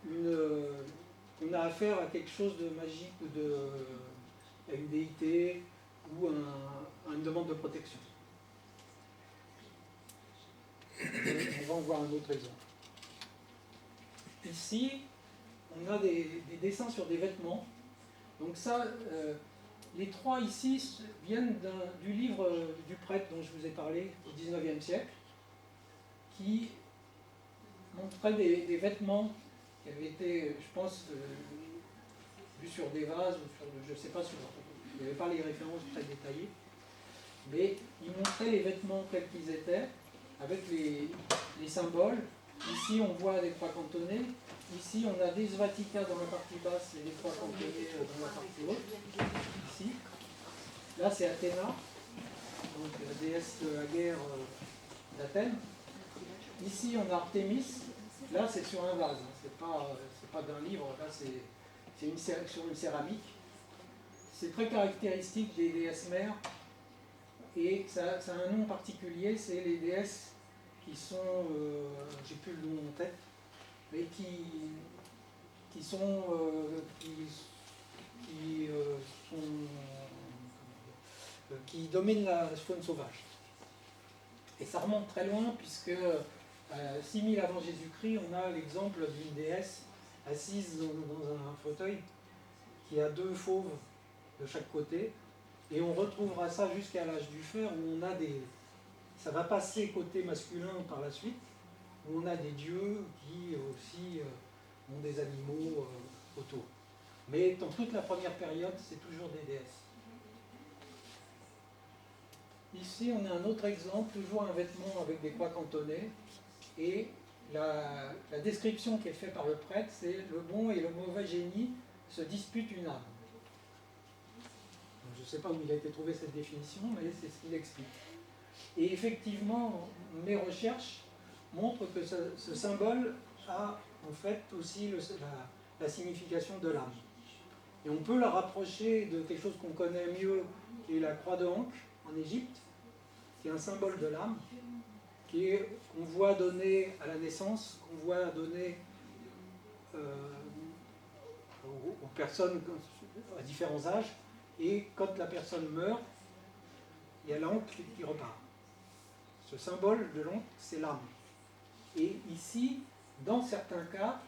S1: qu'on a affaire à quelque chose de magique ou à une déité ou à une demande de protection. On va en voir un autre exemple. Ici, on a des dessins sur des vêtements. Donc ça, les 3 ici viennent du livre du prêtre dont je vous ai parlé au XIXe siècle, qui montrait des vêtements qui avaient été, je pense, vus sur des vases, ou sur, je ne sais pas, il n'y avait pas les références très détaillées, mais il montrait les vêtements tels qu'ils étaient, avec les symboles. Ici, on voit des croix cantonnées. Ici, on a des svatika dans la partie basse et des croix cantonnées dans la partie haute. Ici. Là, c'est Athéna, donc la déesse de la guerre d'Athènes. Ici, on a Artémis. Là, c'est sur un vase. C'est pas d'un livre. Là, c'est sur une céramique. C'est très caractéristique des déesses mères. Et ça a un nom particulier, c'est les déesses qui sont, j'ai plus le nom en tête, mais qui dominent la faune sauvage. Et ça remonte très loin, puisque 6000 avant Jésus-Christ, on a l'exemple d'une déesse assise dans un fauteuil qui a 2 fauves de chaque côté. Et on retrouvera ça jusqu'à l'âge du fer, où on a ça va passer côté masculin par la suite, où on a des dieux qui aussi ont des animaux autour. Mais dans toute la première période, c'est toujours des déesses. Ici, on a un autre exemple, toujours un vêtement avec des croix cantonnées, et la description qui est faite par le prêtre, c'est le bon et le mauvais génie se disputent une âme. Je ne sais pas où il a été trouvé cette définition, mais c'est ce qu'il explique. Et effectivement, mes recherches montrent que ce symbole a en fait aussi la signification de l'âme. Et on peut la rapprocher de quelque chose qu'on connaît mieux, qui est la croix de Ankh en Égypte, qui est un symbole de l'âme, qu'on voit donner à la naissance, qu'on voit donner aux personnes à différents âges, et quand la personne meurt, il y a l'encre qui repart. Ce symbole de l'encre, c'est l'âme. Et ici, dans certains cas,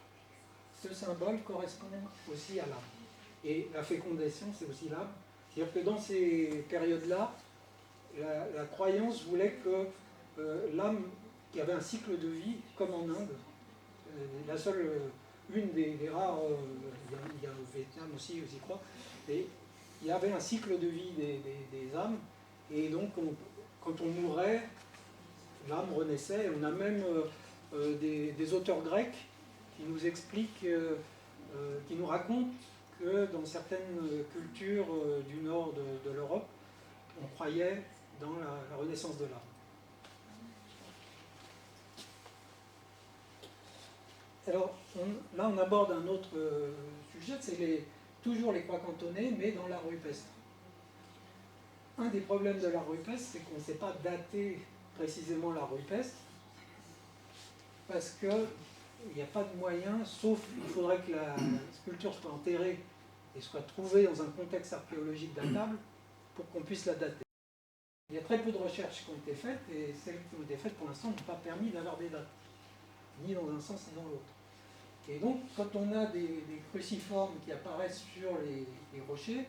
S1: ce symbole correspond aussi à l'âme. Et la fécondation, c'est aussi l'âme. C'est-à-dire que dans ces périodes-là, la croyance voulait que l'âme, qui avait un cycle de vie, comme en Inde, la seule, une des rares, il y a au Vietnam aussi, je crois, et il y avait un cycle de vie des âmes, et donc quand on mourait, l'âme renaissait. On a même des auteurs grecs qui nous expliquent, qui nous racontent que dans certaines cultures du nord de l'Europe, on croyait dans la renaissance de l'âme. Alors là, on aborde un autre sujet, c'est toujours les croix cantonnées, mais dans l'art rupestre. Un des problèmes de l'art rupestre, c'est qu'on ne sait pas dater précisément l'art rupestre, parce qu'il n'y a pas de moyen, sauf il faudrait que la sculpture soit enterrée et soit trouvée dans un contexte archéologique datable pour qu'on puisse la dater. Il y a très peu de recherches qui ont été faites, et celles qui ont été faites pour l'instant n'ont pas permis d'avoir des dates, ni dans un sens ni dans l'autre. Et donc, quand on a des cruciformes qui apparaissent sur les rochers,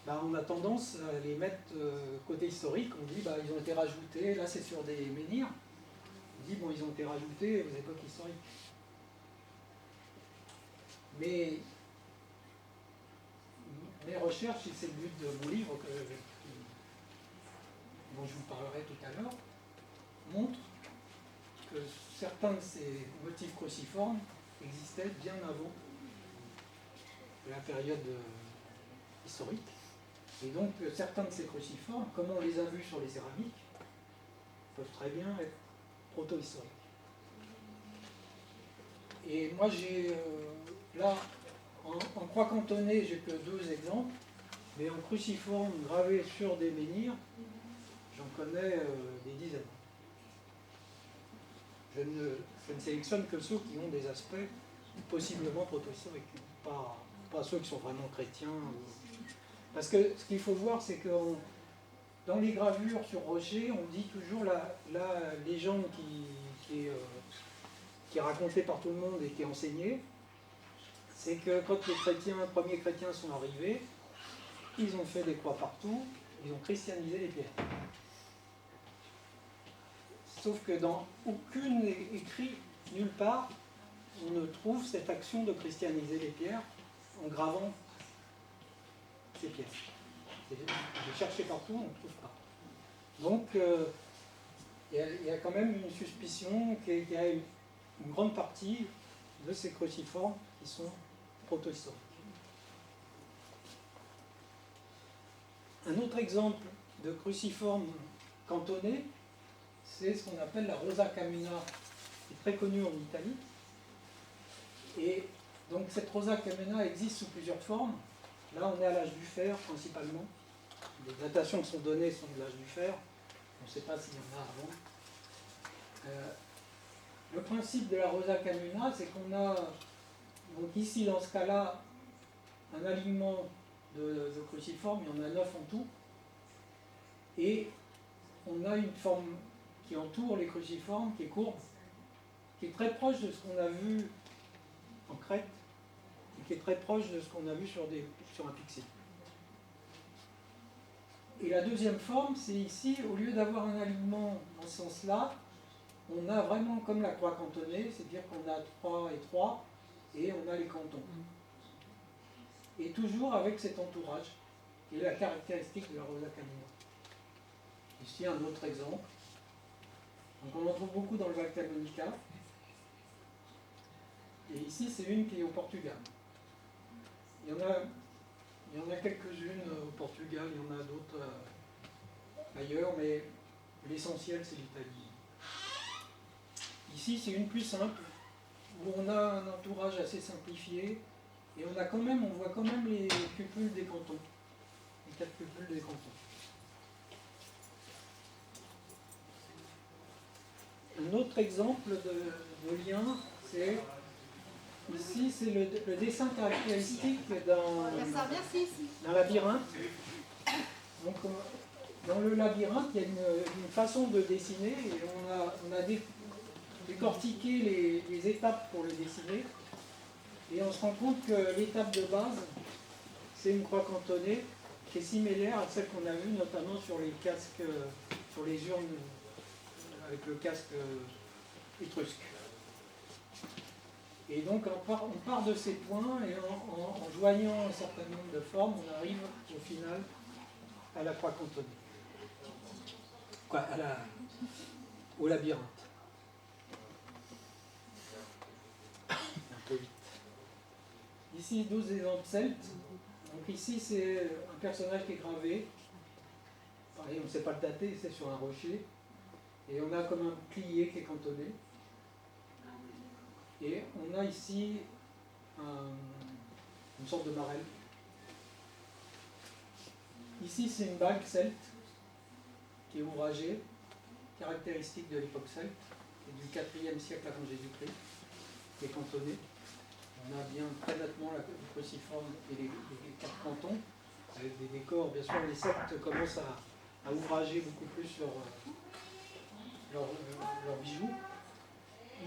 S1: on a tendance à les mettre côté historique. On dit ils ont été rajoutés, là c'est sur des menhirs. On dit ils ont été rajoutés aux époques historiques. Mais mes recherches, et c'est le but de mon livre dont je vous parlerai tout à l'heure, montrent que certains de ces motifs cruciformes existaient bien avant la période historique. Et donc certains de ces cruciformes, comme on les a vus sur les céramiques, peuvent très bien être proto-historiques. Et moi j'ai là, en croix cantonnée, j'ai que 2 exemples, mais en cruciforme gravé sur des menhirs, j'en connais des dizaines. Je ne sélectionne que ceux qui ont des aspects possiblement proto-historiques, pas ceux qui sont vraiment chrétiens. Parce que ce qu'il faut voir, c'est que dans les gravures sur rocher, on dit toujours la légende qui est racontée par tout le monde et qui est enseignée, c'est que quand les premiers chrétiens sont arrivés, ils ont fait des croix partout, ils ont christianisé les pierres. Sauf que dans aucun écrit, nulle part, on ne trouve cette action de christianiser les pierres en gravant ces pierres. J'ai cherché partout, on ne trouve pas. Donc, il y a quand même une suspicion qu'il y a une grande partie de ces cruciformes qui sont proto-historiques. Un autre exemple de cruciforme cantonné, c'est ce qu'on appelle la Rosa Camina, qui est très connue en Italie. Et donc cette Rosa Camina existe sous plusieurs formes. Là, on est à l'âge du fer principalement. Les datations qui sont données sont de l'âge du fer. On ne sait pas s'il y en a avant. Le principe de la Rosa Camina, c'est qu'on a donc ici, dans ce cas-là, un alignement de cruciformes, il y en a 9 en tout. Et on a une forme qui entoure les cruciformes, qui est courbe, qui est très proche de ce qu'on a vu en Crète, et qui est très proche de ce qu'on a vu sur un pixel. Et la deuxième forme, c'est ici, au lieu d'avoir un alignement dans ce sens-là, on a vraiment comme la croix cantonnée, c'est-à-dire qu'on a 3 et 3, et on a les cantons. Et toujours avec cet entourage, qui est la caractéristique de la Rosa Camina. Ici, un autre exemple. Donc on en trouve beaucoup dans le Val Camonica. Et ici, c'est une qui est au Portugal. Il y en a quelques-unes au Portugal, il y en a d'autres ailleurs, mais l'essentiel, c'est l'Italie. Ici, c'est une plus simple, où on a un entourage assez simplifié, Et on voit quand même les cupules des cantons, les 4 cupules des cantons. Un autre exemple de lien, c'est ici, c'est le dessin caractéristique d'un labyrinthe. Donc, dans le labyrinthe, il y a une façon de dessiner et on a décortiqué les étapes pour le dessiner. Et on se rend compte que l'étape de base, c'est une croix cantonnée qui est similaire à celle qu'on a vue notamment sur les casques, sur les urnes avec le casque étrusque. Et donc on part de ces points et en joignant un certain nombre de formes, on arrive au final à la croix cantonnée. Au labyrinthe. Un peu vite. Ici, 12 exemples celtes. Donc ici, c'est un personnage qui est gravé. Pareil, on ne sait pas le dater, c'est sur un rocher. Et on a comme un bouclier qui est cantonné. Et on a ici une sorte de marelle. Ici, c'est une bague celte qui est ouvragée, caractéristique de l'époque celte, et du 4e siècle avant Jésus-Christ, qui est cantonnée. On a bien très nettement le cruciforme et les 4 cantons, avec des décors. Bien sûr, les Celtes commencent à ouvrager beaucoup plus leurs bijoux.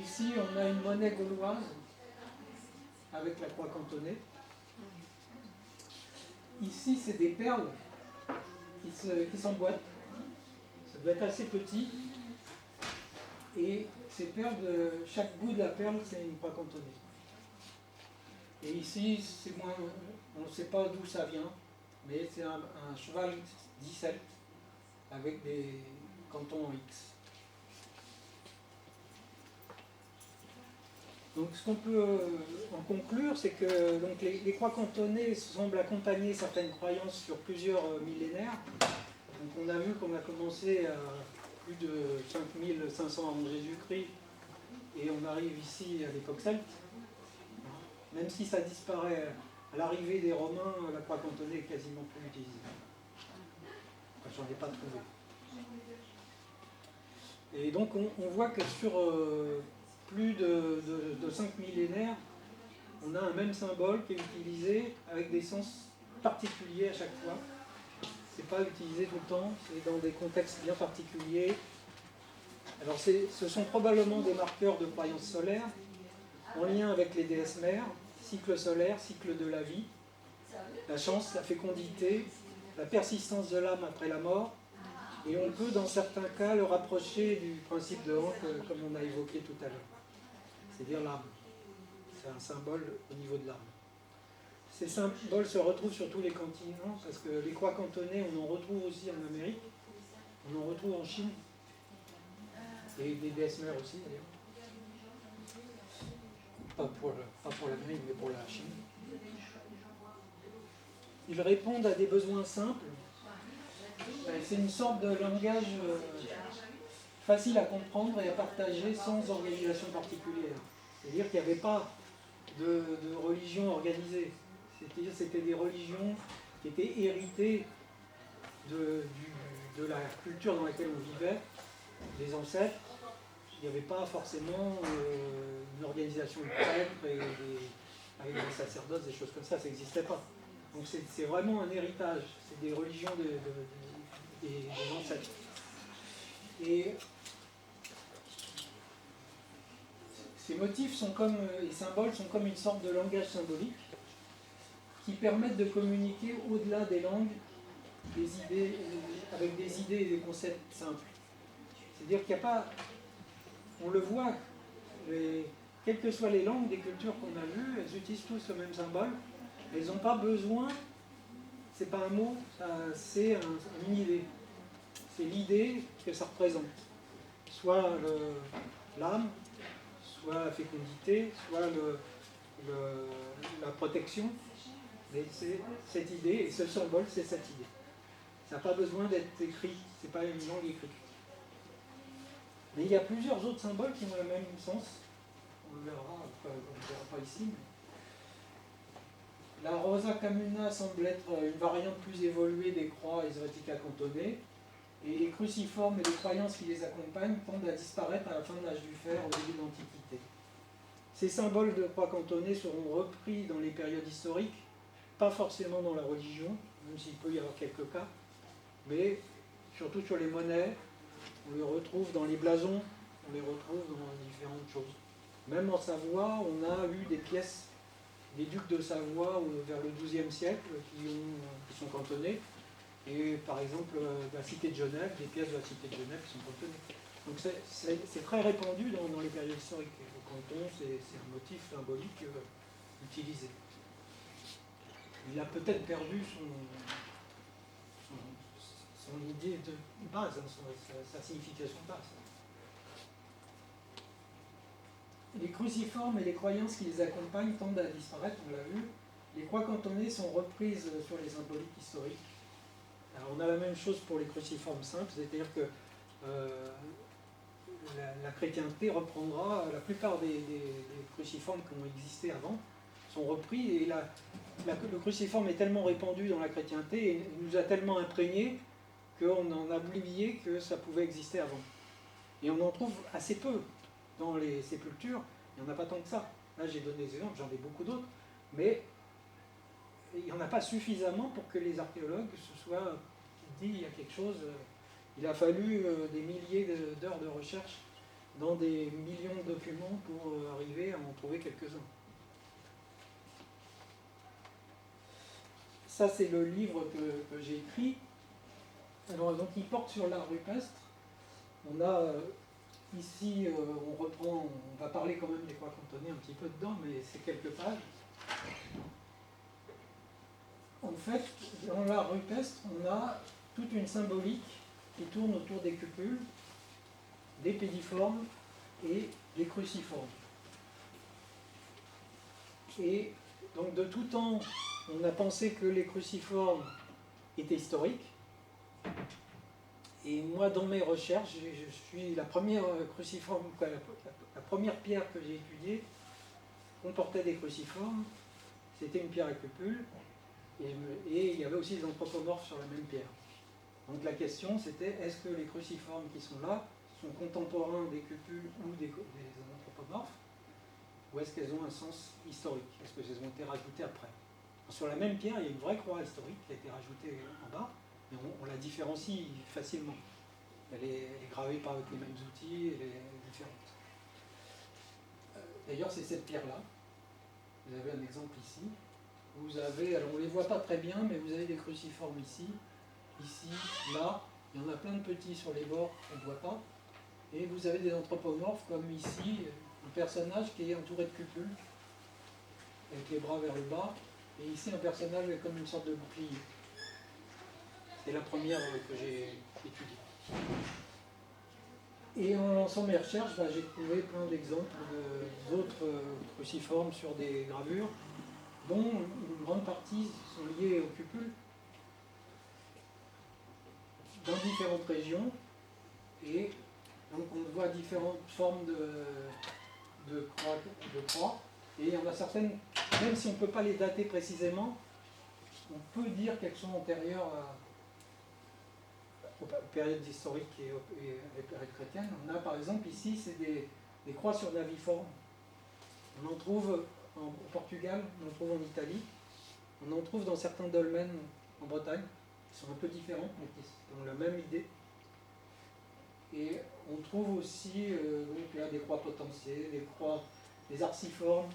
S1: Ici, on a une monnaie gauloise avec la croix cantonnée. Ici, c'est des perles qui s'emboîtent. Ça doit être assez petit. Et ces perles, chaque bout de la perle, c'est une croix cantonnée. Et ici, c'est moins, on ne sait pas d'où ça vient, mais c'est un cheval dit celte avec des cantons en X. Donc ce qu'on peut en conclure, c'est que donc, les croix cantonnées semblent accompagner certaines croyances sur plusieurs millénaires. Donc on a vu qu'on a commencé à plus de 5500 avant Jésus-Christ et on arrive ici à l'époque celte. Même si ça disparaît à l'arrivée des Romains, la croix cantonnée est quasiment plus utilisée. Enfin, j'en ai pas trouvé. Et donc on voit que sur plus de 5 millénaires, on a un même symbole qui est utilisé avec des sens particuliers à chaque fois. C'est pas utilisé tout le temps, c'est dans des contextes bien particuliers. Alors ce sont probablement des marqueurs de croyances solaires en lien avec les déesses mères, cycle solaire, cycle de la vie, la chance, la fécondité, la persistance de l'âme après la mort, et on peut dans certains cas le rapprocher du principe de Ankh comme on a évoqué tout à l'heure, c'est-à-dire l'âme. C'est un symbole au niveau de l'âme. Ces symboles se retrouvent sur tous les continents, parce que les croix cantonnées, on en retrouve aussi en Amérique, on en retrouve en Chine, et des déesses mères aussi d'ailleurs. Pas pour l'Amérique, mais pour la Chine. Ils répondent à des besoins simples. C'est une sorte de langage facile à comprendre et à partager sans organisation particulière. C'est-à-dire qu'il n'y avait pas de religion organisée. C'est-à-dire que c'était des religions qui étaient héritées de la culture dans laquelle on vivait, des ancêtres. Il n'y avait pas forcément une organisation de prêtres avec des sacerdotes, des choses comme ça n'existait pas. Donc c'est vraiment un héritage, c'est des religions des ancêtres. Et ces motifs et symboles sont comme une sorte de langage symbolique qui permettent de communiquer au-delà des langues, avec des idées et des concepts simples. C'est-à-dire qu'il n'y a pas... On le voit, quelles que soient les langues des cultures qu'on a vues, elles utilisent tous le même symbole. Elles n'ont pas besoin, c'est pas un mot, c'est une idée. C'est l'idée que ça représente. Soit l'âme, soit la fécondité, soit la protection. Mais c'est cette idée, et ce symbole, c'est cette idée. Ça n'a pas besoin d'être écrit, c'est pas une langue écrite. Mais il y a plusieurs autres symboles qui ont le même sens. On le verra, on ne le verra pas ici. La Rosa Camuna semble être une variante plus évoluée des croix Esoretica cantonnées, et les cruciformes et les croyances qui les accompagnent tendent à disparaître à la fin de l'âge du fer, au début de l'Antiquité. Ces symboles de croix cantonnées seront repris dans les périodes historiques, pas forcément dans la religion, même s'il peut y avoir quelques cas, mais surtout sur les monnaies, on les retrouve dans les blasons, on les retrouve dans différentes choses. Même en Savoie, on a eu des pièces des ducs de Savoie vers le XIIe siècle qui sont cantonnés, et par exemple la cité de Genève, des pièces de la cité de Genève qui sont cantonnées. Donc c'est très répandu dans les périodes historiques. Le canton, c'est un motif symbolique utilisé. Il a peut-être perdu son idée de base, sa signification de base. Les cruciformes et les croyances qui les accompagnent tendent à disparaître, on l'a vu. Les croix cantonnées sont reprises sur les symboliques historiques. Alors on a la même chose pour les cruciformes simples, c'est-à-dire que la chrétienté reprendra la plupart des cruciformes qui ont existé avant, sont repris, et le cruciforme est tellement répandu dans la chrétienté et nous a tellement imprégnés qu'on en a oublié que ça pouvait exister avant. Et on en trouve assez peu dans les sépultures, il n'y en a pas tant que ça. Là j'ai donné des exemples, j'en ai beaucoup d'autres, mais il n'y en a pas suffisamment pour que les archéologues se soient dit il y a quelque chose. Il a fallu des milliers d'heures de recherche dans des millions de documents pour arriver à en trouver quelques-uns. Ça c'est le livre que j'ai écrit. Alors donc il porte sur l'art rupestre. On a ici, on reprend, on va parler quand même des croix cantonnées un petit peu dedans, mais c'est quelques pages. En fait, dans l'art rupestre, on a toute une symbolique qui tourne autour des cupules, des pédiformes et des cruciformes. Et donc de tout temps, on a pensé que les cruciformes étaient historiques. Et moi, dans mes recherches, je suis la première cruciforme, la première pierre que j'ai étudiée comportait des cruciformes. C'était une pierre à cupule, et il y avait aussi des anthropomorphes sur la même pierre. Donc la question c'était, est-ce que les cruciformes qui sont là sont contemporains des cupules ou des anthropomorphes, ou est-ce qu'elles ont un sens historique? Est-ce qu'elles ont été rajoutées après? Sur la même pierre, il y a une vraie croix historique qui a été rajoutée en bas, mais on la différencie facilement. Elle est gravée pas avec les mêmes outils, elle est différente. D'ailleurs, c'est cette pierre-là. Vous avez un exemple ici. Vous avez, alors on ne les voit pas très bien, mais vous avez des cruciformes ici, là. Il y en a plein de petits sur les bords qu'on ne voit pas. Et vous avez des anthropomorphes comme ici, un personnage qui est entouré de cupules, avec les bras vers le bas. Et ici, un personnage comme une sorte de bouclier. C'est la première que j'ai étudiée. Et en lançant mes recherches, j'ai trouvé plein d'exemples d'autres cruciformes sur des gravures, dont une grande partie sont liées aux cupules, dans différentes régions. Et donc on voit différentes formes de croix. Et il y en a certaines, même si on ne peut pas les dater précisément, on peut dire qu'elles sont antérieures aux périodes historiques et à la période chrétienne. On a par exemple ici, c'est des croix sur naviformes. On en trouve au Portugal, on en trouve en Italie, on en trouve dans certains dolmens en Bretagne, qui sont un peu différents, mais qui ont la même idée. Et on trouve aussi donc là, des croix potentiées, des arciformes,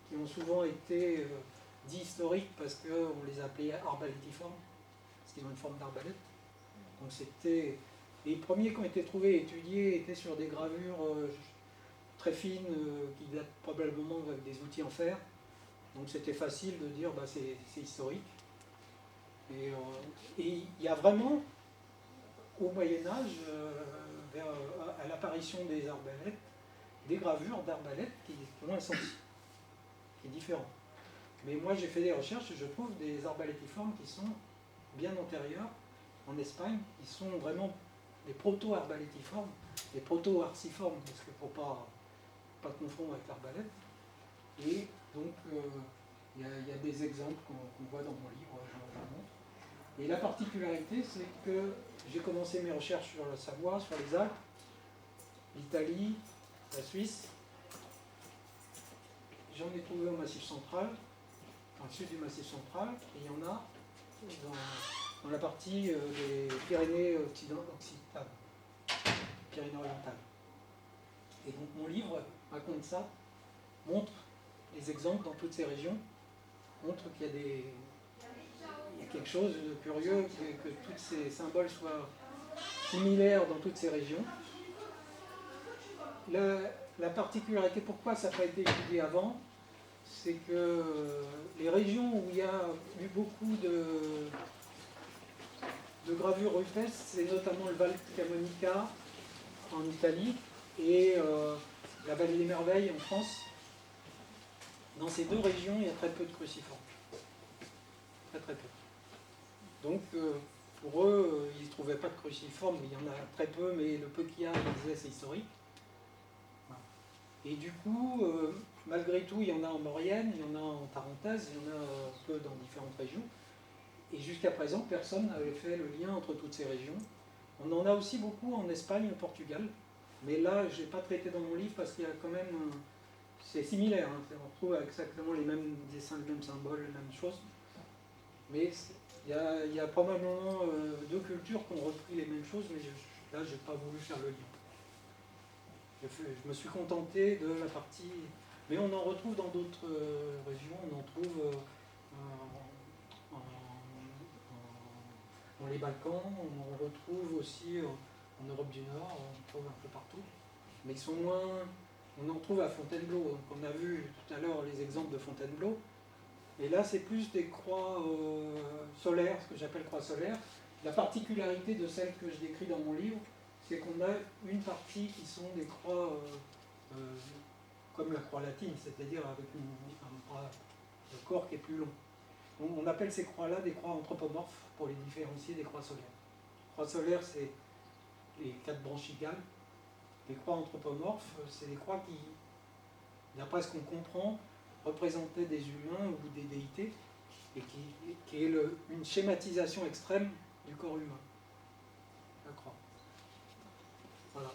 S1: qui ont souvent été dits historiques parce qu'on les appelait arbalétiformes, parce qu'ils ont une forme d'arbalète. Donc c'était les premiers qui ont été trouvés et étudiés étaient sur des gravures très fines qui datent probablement avec des outils en fer. Donc c'était facile de dire c'est historique. Et il y a vraiment au Moyen-Âge, à l'apparition des arbalètes, des gravures d'arbalètes qui ont un sens, qui est différent. Mais moi j'ai fait des recherches et je trouve des arbalétiformes qui sont bien antérieurs en Espagne, qui sont vraiment des proto-arbalétiformes, des proto-arciformes, parce qu'il ne faut pas confondre avec l'arbalète. Et donc Il y a des exemples qu'on voit dans mon livre, je vous montre. Et la particularité, c'est que j'ai commencé mes recherches sur la Savoie, sur les Alpes, l'Italie, la Suisse. J'en ai trouvé au Massif central, dans le sud du Massif central, et il y en a dans la partie des Pyrénées occidentales, Pyrénées orientales. Et donc mon livre raconte ça, montre les exemples dans toutes ces régions, montre qu'il y a quelque chose de curieux, que tous ces symboles soient similaires dans toutes ces régions. La particularité, pourquoi ça n'a pas été étudié avant, c'est que les régions où il y a eu beaucoup de gravures rupestres, c'est notamment le Val Camonica en Italie et la Vallée des Merveilles en France. Dans ces deux régions, il y a très peu de cruciformes. Très très peu. Donc pour eux, ils ne trouvaient pas de cruciformes, il y en a très peu, mais le peu qu'il y a, ils disaient c'est historique. Et du coup, malgré tout, il y en a en Maurienne, il y en a en Tarentaise, il y en a un peu dans différentes régions. Et jusqu'à présent, personne n'avait fait le lien entre toutes ces régions. On en a aussi beaucoup en Espagne, au Portugal. Mais là, je n'ai pas traité dans mon livre parce qu'il y a quand même... c'est similaire, hein, on retrouve exactement les mêmes dessins, les mêmes symboles, les mêmes choses. Mais il y a probablement deux cultures qui ont repris les mêmes choses, mais là, je n'ai pas voulu faire le lien. Je me suis contenté de la partie... Mais on en retrouve dans d'autres régions, on en trouve dans les Balkans, on en retrouve aussi en Europe du Nord, on en trouve un peu partout. Mais ils sont moins... On en trouve à Fontainebleau, donc on a vu tout à l'heure les exemples de Fontainebleau. Et là, c'est plus des croix solaires, ce que j'appelle croix solaires. La particularité de celles que je décris dans mon livre, c'est qu'on a une partie qui sont des croix comme la croix latine, c'est-à-dire avec un bras de corps qui est plus long. On appelle ces croix-là des croix anthropomorphes pour les différencier des croix solaires. Les croix solaires, c'est les 4 branchicales. Les croix anthropomorphes, c'est des croix qui, d'après ce qu'on comprend, représentaient des humains ou des déités, et qui est une schématisation extrême du corps humain. La croix. Voilà.